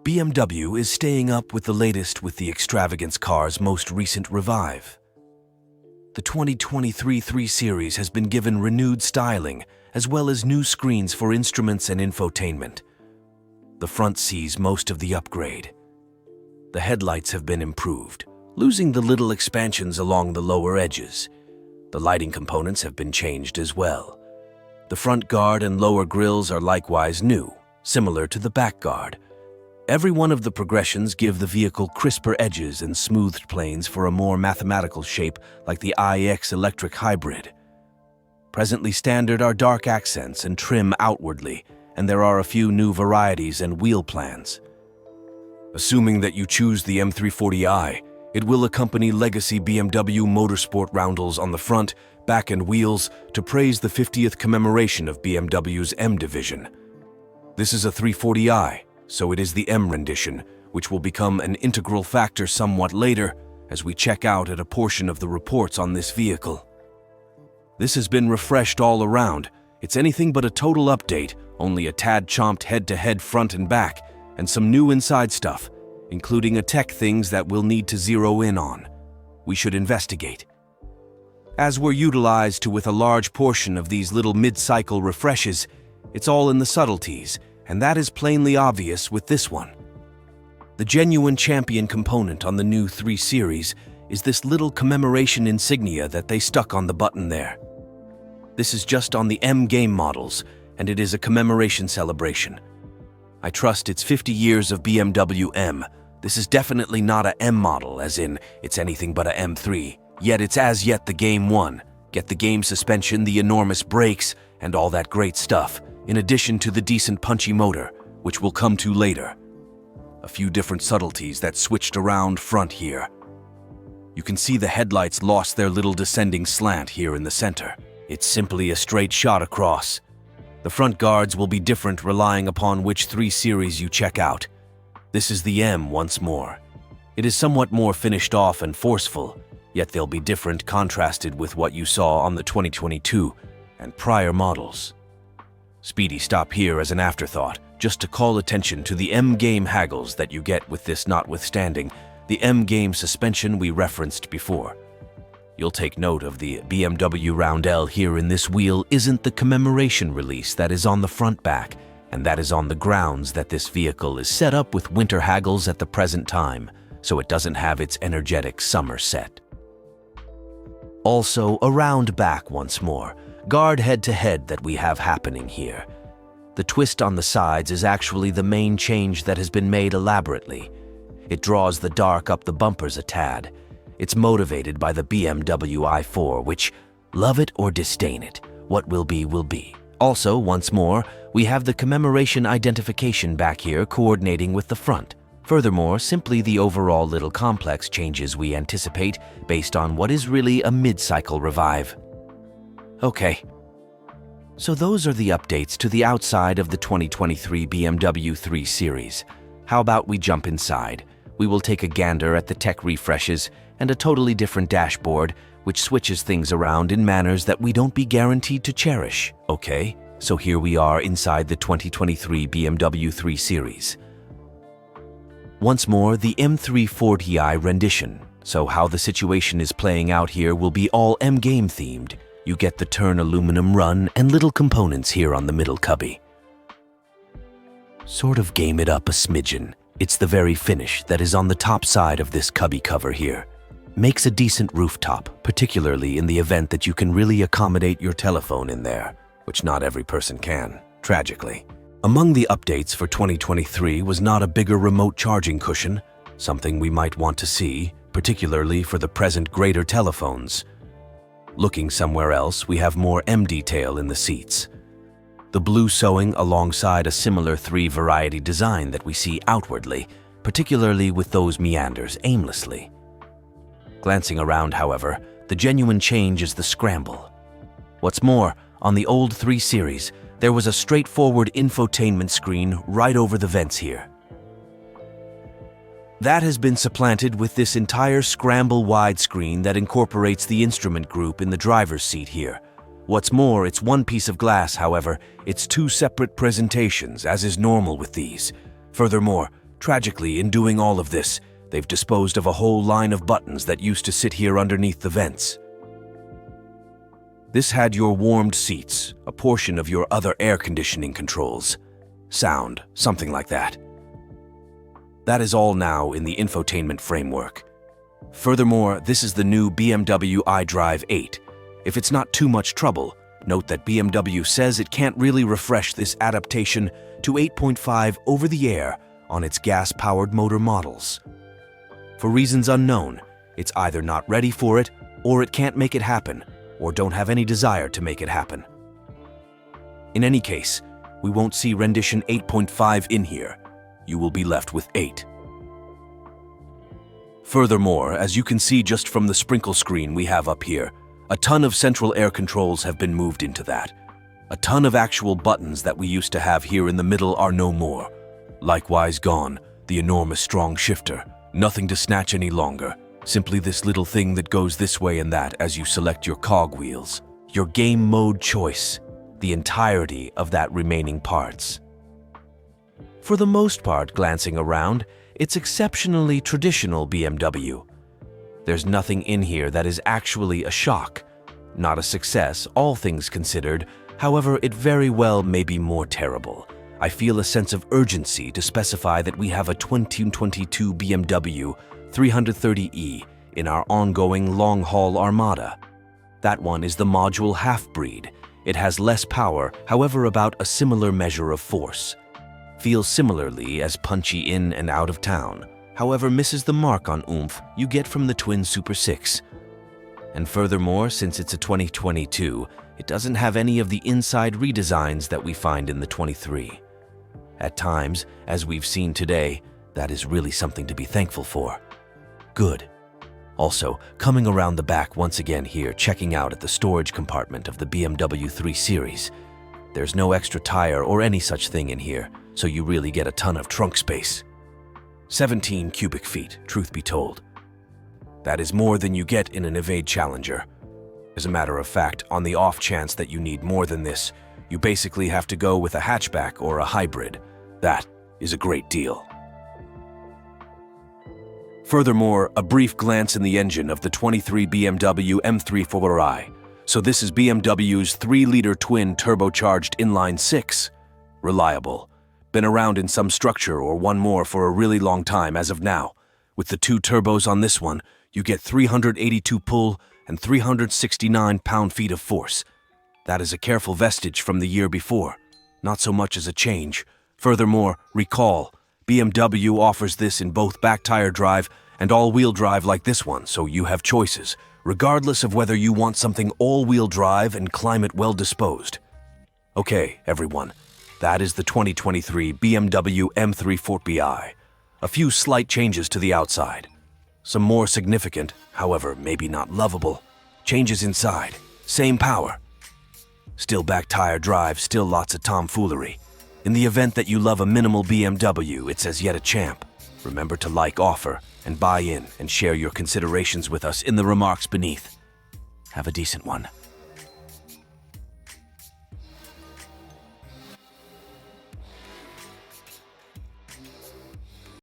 BMW is staying up with the latest with the extravagance car's most recent revive. The 2023 3 Series has been given renewed styling, as well as new screens for instruments and infotainment. The front sees most of the upgrade. The headlights have been improved, losing the little expansions along the lower edges. The lighting components have been changed as well. The front guard and lower grills are likewise new, similar to the back guard. Every one of the progressions give the vehicle crisper edges and smoothed planes for a more mathematical shape like the iX electric hybrid. Presently standard are dark accents and trim outwardly, and there are a few new varieties and wheel plans. Assuming that you choose the M340i, it will accompany legacy BMW motorsport roundels on the front, back and wheels to praise the 50th commemoration of BMW's M division. This is a 340i, so it is the M rendition, which will become an integral factor somewhat later as we check out at a portion of the reports on this vehicle. This has been refreshed all around. It's anything but a total update, only a tad chomped head-to-head front and back, and some new inside stuff, including a tech things that we'll need to zero in on. We should investigate. As we're utilized to with a large portion of these little mid-cycle refreshes, it's all in the subtleties, and that is plainly obvious with this one. The genuine champion component on the new 3 Series is this little commemoration insignia that they stuck on the button there. This is just on the M game models, and it is a commemoration celebration. I trust it's 50 years of BMW M. This is definitely not a M model, as in it's anything but a M3, yet it's as yet the game one. Get the game suspension, the enormous brakes, and all that great stuff, in addition to the decent punchy motor, which we'll come to later. A few different subtleties that switched around front here. You can see the headlights lost their little descending slant here in the center. It's simply a straight shot across. The front guards will be different relying upon which 3 Series you check out. This is the M once more. It is somewhat more finished off and forceful, yet they'll be different contrasted with what you saw on the 2022 and prior models. Speedy stop here as an afterthought, just to call attention to the M game haggles that you get with this, notwithstanding the M game suspension we referenced before. You'll take note of the BMW roundel here in this wheel isn't the commemoration release that is on the front back, and that is on the grounds that this vehicle is set up with winter haggles at the present time, so it doesn't have its energetic summer set. Also, around back once more, guard head-to-head that we have happening here. The twist on the sides is actually the main change that has been made elaborately. It draws the dark up the bumpers a tad. It's motivated by the BMW i4, which, love it or disdain it, what will be will be. Also, once more, we have the commemoration identification back here coordinating with the front. Furthermore, simply the overall little complex changes we anticipate based on what is really a mid-cycle revive. Okay, so those are the updates to the outside of the 2023 BMW 3 Series. How about we jump inside? We will take a gander at the tech refreshes and a totally different dashboard, which switches things around in manners that we don't be guaranteed to cherish, okay? So here we are inside the 2023 BMW 3 Series. Once more, the M340i rendition. So how the situation is playing out here will be all M-game themed. You get the turn aluminum run and little components here on the middle cubby. Sort of game it up a smidgen. It's the very finish that is on the top side of this cubby cover here. Makes a decent rooftop, particularly in the event that you can really accommodate your telephone in there, which not every person can, tragically. Among the updates for 2023 was not a bigger remote charging cushion, something we might want to see, particularly for the present greater telephones. Looking somewhere else, we have more M detail in the seats. The blue sewing alongside a similar 3 variety design that we see outwardly, particularly with those meanders aimlessly. Glancing around, however, the genuine change is the scramble. What's more, on the old 3 Series, there was a straightforward infotainment screen right over the vents here. That has been supplanted with this entire scramble widescreen that incorporates the instrument group in the driver's seat here. What's more, it's one piece of glass, however, it's 2 separate presentations, as is normal with these. Furthermore, Tragically, in doing all of this, they've disposed of a whole line of buttons that used to sit here underneath the vents. This had your warmed seats, a portion of your other air conditioning controls, sound, something like that. That is all now in the infotainment framework. Furthermore, this is the new BMW iDrive 8. If it's not too much trouble, note that BMW says it can't really refresh this adaptation to 8.5 over the air on its gas-powered motor models. For reasons unknown, it's either not ready for it, or it can't make it happen, or don't have any desire to make it happen. In any case, we won't see rendition 8.5 in here. You will be left with 8. Furthermore, as you can see just from the sprinkle screen we have up here, a ton of central air controls have been moved into that. A ton of actual buttons that we used to have here in the middle are no more. Likewise gone, the enormous strong shifter. Nothing to snatch any longer. Simply this little thing that goes this way and that as you select your cogwheels. Your game mode choice. The entirety of that remaining parts. For the most part, glancing around, it's exceptionally traditional BMW. There's nothing in here that is actually a shock. Not a success, all things considered. However, it very well may be more terrible. I feel a sense of urgency to specify that we have a 2022 BMW 330e in our ongoing long-haul armada. That one is the module half-breed. It has less power, however about a similar measure of force. Feels similarly as punchy in and out of town, however misses the mark on oomph you get from the twin Super 6. And furthermore, since it's a 2022, it doesn't have any of the inside redesigns that we find in the 23. At times, as we've seen today, that is really something to be thankful for. Good. Also, coming around the back once again here, checking out at the storage compartment of the BMW 3 Series. There's no extra tire or any such thing in here, so you really get a ton of trunk space. 17 cubic feet, truth be told. That is more than you get in an Evade Challenger. As a matter of fact, on the off chance that you need more than this, you basically have to go with a hatchback or a hybrid. That is a great deal. Furthermore, a brief glance in the engine of the 23 BMW M3 4i. So this is BMW's 3-liter twin turbocharged inline 6. Reliable. Been around in some structure or one more for a really long time as of now. With the 2 turbos on this one, you get 382 pull and 369 pound-feet of force. That is a careful vestige from the year before, not so much as a change. Furthermore, recall, BMW offers this in both back-tire drive and all-wheel drive like this one, so you have choices, regardless of whether you want something all-wheel drive and climate well-disposed. Okay, everyone, that is the 2023 BMW M3 4i. A few slight changes to the outside. Some more significant, however maybe not lovable, changes inside. Same power. Still back-tire drive, still lots of tomfoolery. In the event that you love a minimal BMW, it's as yet a champ. Remember to like, offer, and buy in and share your considerations with us in the remarks beneath. Have a decent one.